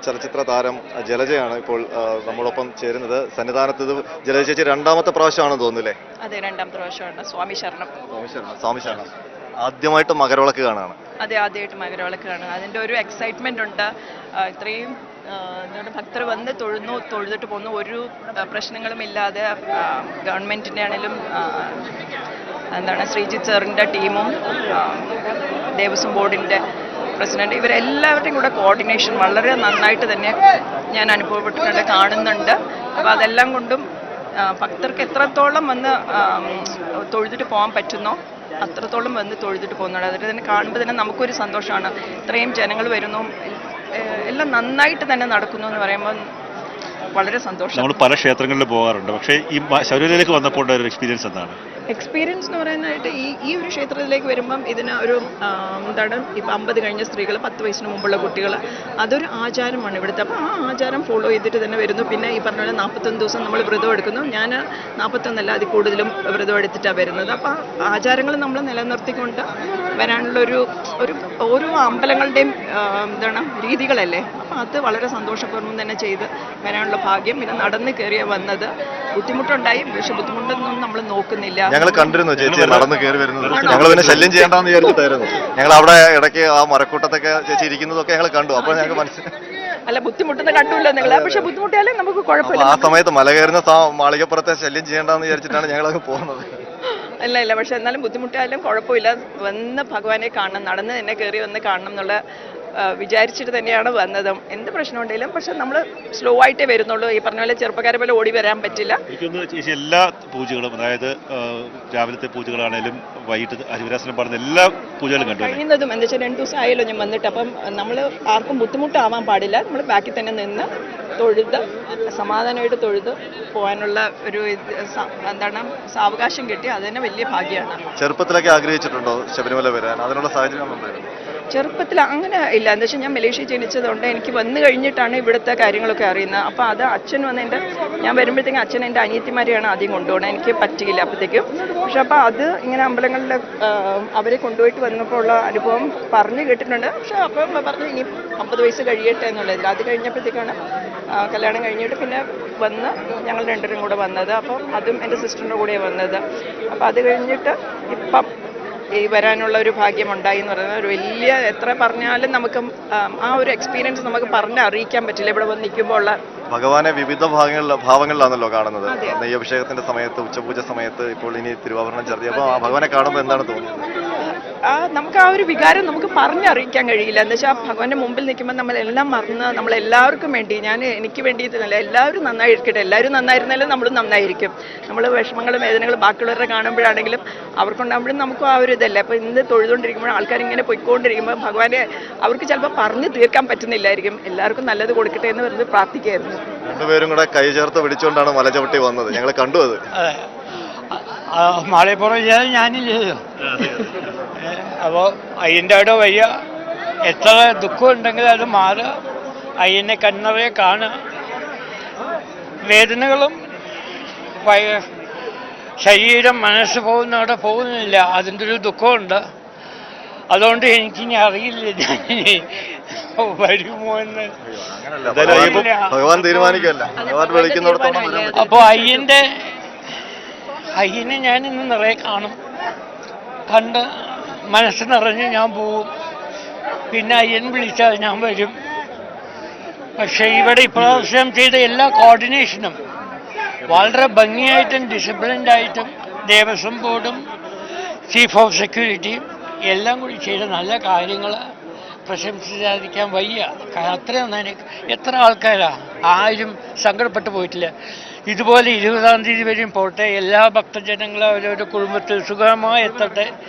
ചലച്ചിത്ര താരം ജലജയാണ് ഇപ്പോൾ നമ്മോടൊപ്പം ചേരുന്നത്. സന്നിധാനത്ത് ഇത് ജലജ ചേച്ചി രണ്ടാമത്തെ പ്രാവശ്യമാണെന്ന് തോന്നുന്നില്ലേ? അതെ, രണ്ടാമത്തെ പ്രാവശ്യമാണ്. സ്വാമി ശരണം. സ്വാമി ശരണം. ആദ്യമായിട്ട് മകരവിളക്ക് കാണാണ്. അതെ, ആദ്യമായിട്ട് മകരവിളക്ക് കാണുക. അതിൻ്റെ ഒരു എക്സൈറ്റ്മെന്റ് ഉണ്ട്. ഇത്രയും എന്താണ് ഭക്തർ വന്ന് തൊഴുതിട്ട് പോകുന്നു. ഒരു പ്രശ്നങ്ങളും ഇല്ലാതെ ഗവൺമെന്റിന്റെ ആണെങ്കിലും എന്താണ് ശ്രീജിത്ത് സാറിൻ്റെ ടീമും ദേവസ്വം ബോർഡിൻ്റെ പ്രസിഡന്റ് ഇവരെല്ലാവരുടെയും കൂടെ കോർഡിനേഷൻ വളരെ നന്നായിട്ട് തന്നെ ഞാൻ അനുഭവപ്പെട്ടിട്ടുണ്ട്, കാണുന്നുണ്ട്. അപ്പോൾ അതെല്ലാം കൊണ്ടും ഭക്തർക്ക് എത്രത്തോളം വന്ന് തൊഴുതിട്ട് പോകാൻ പറ്റുന്നോ അത്രത്തോളം വന്ന് തൊഴുതിട്ട് പോകുന്നുണ്ട്. അതിൽ തന്നെ കാണുമ്പോൾ തന്നെ നമുക്കൊരു സന്തോഷമാണ്. ഇത്രയും ജനങ്ങൾ വരുന്നു, എല്ലാം നന്നായിട്ട് തന്നെ നടക്കുന്നു എന്ന് പറയുമ്പോൾ വളരെ സന്തോഷം. നമ്മൾ പല ക്ഷേത്രങ്ങളിൽ പോകാറുണ്ട്, പക്ഷേ ഈ ശബരിമലയിലേക്ക് വന്നപ്പോൾ ഒരു എക്സ്പീരിയൻസ് എന്താണ്? എക്സ്പീരിയൻസ് എന്ന് പറയാനായിട്ട് ഈ ഒരു ക്ഷേത്രത്തിലേക്ക് വരുമ്പം ഇതിന് ഒരു എന്താണ് ഇപ്പം 50 കഴിഞ്ഞ സ്ത്രീകൾ, 10 വയസ്സിന് മുമ്പുള്ള കുട്ടികൾ, അതൊരു ആചാരമാണ് ഇവിടുത്തെ. അപ്പോൾ ആ ആചാരം ഫോളോ ചെയ്തിട്ട് തന്നെ വരുന്നു. പിന്നെ ഈ പറഞ്ഞ പോലെ 41 ദിവസം നമ്മൾ വ്രതം എടുക്കുന്നു. ഞാൻ 41 അതിൽ കൂടുതലും വ്രതം എടുത്തിട്ടാണ് വരുന്നത്. അപ്പോൾ ആചാരങ്ങൾ നമ്മൾ നിലനിർത്തിക്കൊണ്ട് വരാനുള്ളൊരു ഓരോ അമ്പലങ്ങളുടെയും എന്താണ് രീതികളല്ലേ. അപ്പോൾ അത് വളരെ സന്തോഷപൂർവ്വം തന്നെ ചെയ്ത് വരാനുള്ള ഭാഗ്യം. പിന്നെ നടന്ന് കയറിയ വന്നത് ബുദ്ധിമുട്ടുണ്ടായി, പക്ഷെ ബുദ്ധിമുട്ടൊന്നും നമ്മൾ നോക്കുന്നില്ല. ഞങ്ങൾ കണ്ടിരുന്നു ചേച്ചി നടന്ന് കയറി വരുന്നത്. ഞങ്ങൾ പിന്നെ ശല്യം ചെയ്യേണ്ടെന്ന് വിചാരിച്ചിട്ടായിരുന്നു. ഞങ്ങൾ അവിടെ ഇടയ്ക്ക് ആ മരക്കൂട്ടത്തൊക്കെ ചേച്ചി ഇരിക്കുന്നതൊക്കെ ഞങ്ങൾ കണ്ടു. അപ്പോൾ ഞങ്ങൾക്ക് മനസ്സിലായി അല്ല, ബുദ്ധിമുട്ടുന്ന കണ്ടില്ല നിങ്ങൾ. പക്ഷെ ബുദ്ധിമുട്ടിയാലും നമുക്ക് കുഴപ്പമില്ല. ആ സമയത്ത് മല കയറുന്ന മാളികപ്പുറത്തെ ശല്യം ചെയ്യേണ്ടെന്ന് വിചാരിച്ചിട്ടാണ് ഞങ്ങളങ്ങ് പോകുന്നത്. ഇല്ല, പക്ഷെ എന്നാലും ബുദ്ധിമുട്ടായാലും കുഴപ്പമില്ല. വന്ന് ഭഗവാനെ കാണണം, നടന്ന് തന്നെ കയറി വന്ന് കാണണം എന്നുള്ള വിചാരിച്ചിട്ട് തന്നെയാണ് വന്നത്. എന്ത് പ്രശ്നം ഉണ്ടെങ്കിലും പക്ഷെ നമ്മൾ സ്ലോ ആയിട്ടേ വരുന്നുള്ളൂ. ഈ പറഞ്ഞ പോലെ ചെറുപ്പക്കാരെ പോലെ ഓടി വരാൻ പറ്റില്ല. എല്ലാ പൂജകളും, അതായത് രാവിലത്തെ പൂജകളാണേലും വൈകിട്ട് ഹരിവരാസനം പാടുന്ന എല്ലാ പൂജകളും കണ്ടു കഴിയുന്നതും. എന്താ വെച്ചാൽ 2 ദിവസം ആയല്ലോ ഞാൻ വന്നിട്ട്. അപ്പം നമ്മൾ ആർക്കും ബുദ്ധിമുട്ടാവാൻ പാടില്ല. നമ്മൾ ബാക്കിൽ തന്നെ നിന്ന് തൊഴുത് സമാധാനമായിട്ട് തൊഴുത് പോകാനുള്ള ഒരു എന്താണ് സാവകാശം കിട്ടി. അത് തന്നെ വലിയ ഭാഗ്യമാണ്. ചെറുപ്പത്തിലൊക്കെ ആഗ്രഹിച്ചിട്ടുണ്ടോ ശബരിമല വരാൻ? അതിനുള്ള സാഹചര്യം ഉണ്ടായിരുന്നു? ചെറുപ്പത്തിൽ അങ്ങനെ ഇല്ല. എന്താ വെച്ചാൽ ഞാൻ മലേഷ്യ ജനിച്ചതുകൊണ്ട് എനിക്ക് വന്നു കഴിഞ്ഞിട്ടാണ് ഇവിടുത്തെ കാര്യങ്ങളൊക്കെ അറിയുന്നത്. അപ്പോൾ അത് അച്ഛൻ വന്ന് ഞാൻ വരുമ്പോഴത്തേക്കും അച്ഛൻ എൻ്റെ അനിയത്തിമാരെയാണ് ആദ്യം കൊണ്ടുപോകണം. എനിക്ക് പറ്റിയില്ല അപ്പോഴത്തേക്കും. പക്ഷെ അപ്പോൾ അത് ഇങ്ങനെ അമ്പലങ്ങളിൽ അവരെ കൊണ്ടുപോയിട്ട് വന്നപ്പോൾ ഉള്ള അനുഭവം പറഞ്ഞു കേട്ടിട്ടുണ്ട്. പക്ഷെ അപ്പം പറഞ്ഞു ഇനി 50 വയസ്സ് കഴിയട്ടെ എന്നുള്ളതിൽ. അത് കഴിഞ്ഞപ്പോഴത്തേക്കാണ് കല്യാണം കഴിഞ്ഞിട്ട് പിന്നെ വന്ന് ഞങ്ങൾ രണ്ടുപേരും കൂടെ വന്നത്. അപ്പം അതും എൻ്റെ സിസ്റ്ററിൻ്റെ കൂടെയാണ് വന്നത്. അപ്പോൾ അത് കഴിഞ്ഞിട്ട് ഇപ്പം ഈ വരാനുള്ള ഒരു ഭാഗ്യമുണ്ടായി എന്ന് പറയുന്നത് ഒരു വലിയ, എത്ര പറഞ്ഞാലും നമുക്ക് ആ ഒരു എക്സ്പീരിയൻസ് നമുക്ക് അറിയിക്കാൻ പറ്റില്ല. ഇവിടെ വന്ന് നിൽക്കുമ്പോൾ ഉള്ള ഭഗവാനെ വിവിധ ഭാവങ്ങളിലാണല്ലോ കാണുന്നത്. നെയ്യഭിഷേകത്തിന്റെ സമയത്ത്, ഉച്ചപൂജ സമയത്ത്, ഇപ്പോൾ ഇനി തിരുവാഭരണം ചർച്ച. അപ്പോൾ ആ ഭഗവാനെ കാണുമ്പോൾ എന്താണ് തോന്നുന്നത്? നമുക്ക് ആ ഒരു വികാരം നമുക്ക് പറഞ്ഞറിയിക്കാൻ കഴിയില്ല. എന്താ വെച്ചാൽ ഭഗവാന്റെ മുമ്പിൽ നിൽക്കുമ്പോൾ നമ്മളെല്ലാം മറന്ന് നമ്മളെല്ലാവർക്കും വേണ്ടി, എനിക്ക് വേണ്ടിയിട്ടല്ല, എല്ലാവരും നന്നായിരിക്കട്ടെ. എല്ലാവരും നന്നായിരുന്നാലും നമ്മളും നന്നായിരിക്കും. നമ്മൾ വിഷമങ്ങളും വേദനകളും ബാക്കിയുള്ളവരെ കാണുമ്പോഴാണെങ്കിലും അവർക്കുണ്ടാകുമ്പോഴും നമുക്കും ആ ഒരു ഇതല്ലേ. അപ്പോൾ ഇന്ന് തൊഴുതുകൊണ്ടിരിക്കുമ്പോൾ ആൾക്കാരിങ്ങനെ പൊയ്ക്കൊണ്ടിരിക്കുമ്പോൾ ഭഗവാനെ അവർക്ക് ചിലപ്പോൾ പറഞ്ഞു തീർക്കാൻ പറ്റുന്നില്ലായിരിക്കും. എല്ലാവർക്കും നല്ലത് കൊടുക്കട്ടെ എന്ന് വെറുതെ പ്രാർത്ഥിക്കായിരുന്നു. രണ്ടുപേരും കൂടെ കൈ ചേർത്ത് പിടിച്ചുകൊണ്ടാണ് മല ചവിട്ടി വന്നത്. ഞങ്ങൾ കണ്ടു അത്. മാളികപ്പുറം ചെയ്യാൻ ഞാനില്ലല്ലോ. അപ്പോൾ അയ്യൻ്റെ അവിടെ വയ്യ, എത്ര ദുഃഖം ഉണ്ടെങ്കിൽ അത് മാറുക, അയ്യനെ കണ്ണറയെ കാണുക. വേദനകളും ശരീരം മനസ്സ് പോകുന്നവിടെ പോകുന്നില്ല, അതിൻ്റെ ഒരു ദുഃഖമുണ്ട്. അതുകൊണ്ട് എനിക്കിനി അറിയില്ല ഞാനിനി വരുമോ എന്ന്. ഭഗവാൻ തീരുമാനിക്കല്ല. അപ്പോൾ അയ്യനെ ഞാൻ ഇന്ന് നിറയെ കാണും. കണ്ട് മനസ്സ് നിറഞ്ഞ് ഞാൻ പോവും. പിന്നെ അയ്യൻ വിളിച്ചാൽ ഞാൻ വരും. പക്ഷെ ഇവിടെ ഇപ്രാവശ്യം ചെയ്ത എല്ലാ കോർഡിനേഷനും വളരെ ഭംഗിയായിട്ടും ഡിസിപ്ലിൻഡായിട്ടും ദേവസ്വം ബോർഡും ചീഫ് ഓഫ് സെക്യൂരിറ്റിയും എല്ലാം കൂടി ചെയ്ത നല്ല കാര്യങ്ങൾ പ്രശംസിക്കാതിരിക്കാൻ വയ്യ. അത്രയും എത്ര ആൾക്കാരാ, ആരും സങ്കടപ്പെട്ടു പോയിട്ടില്ല. ഇതുപോലെ 20-ാം തീയതി വരെയും പോട്ടെ, എല്ലാ ഭക്തജനങ്ങളും അവരവരുടെ കുടുംബത്തിൽ സുഖമായി എത്തട്ടെ.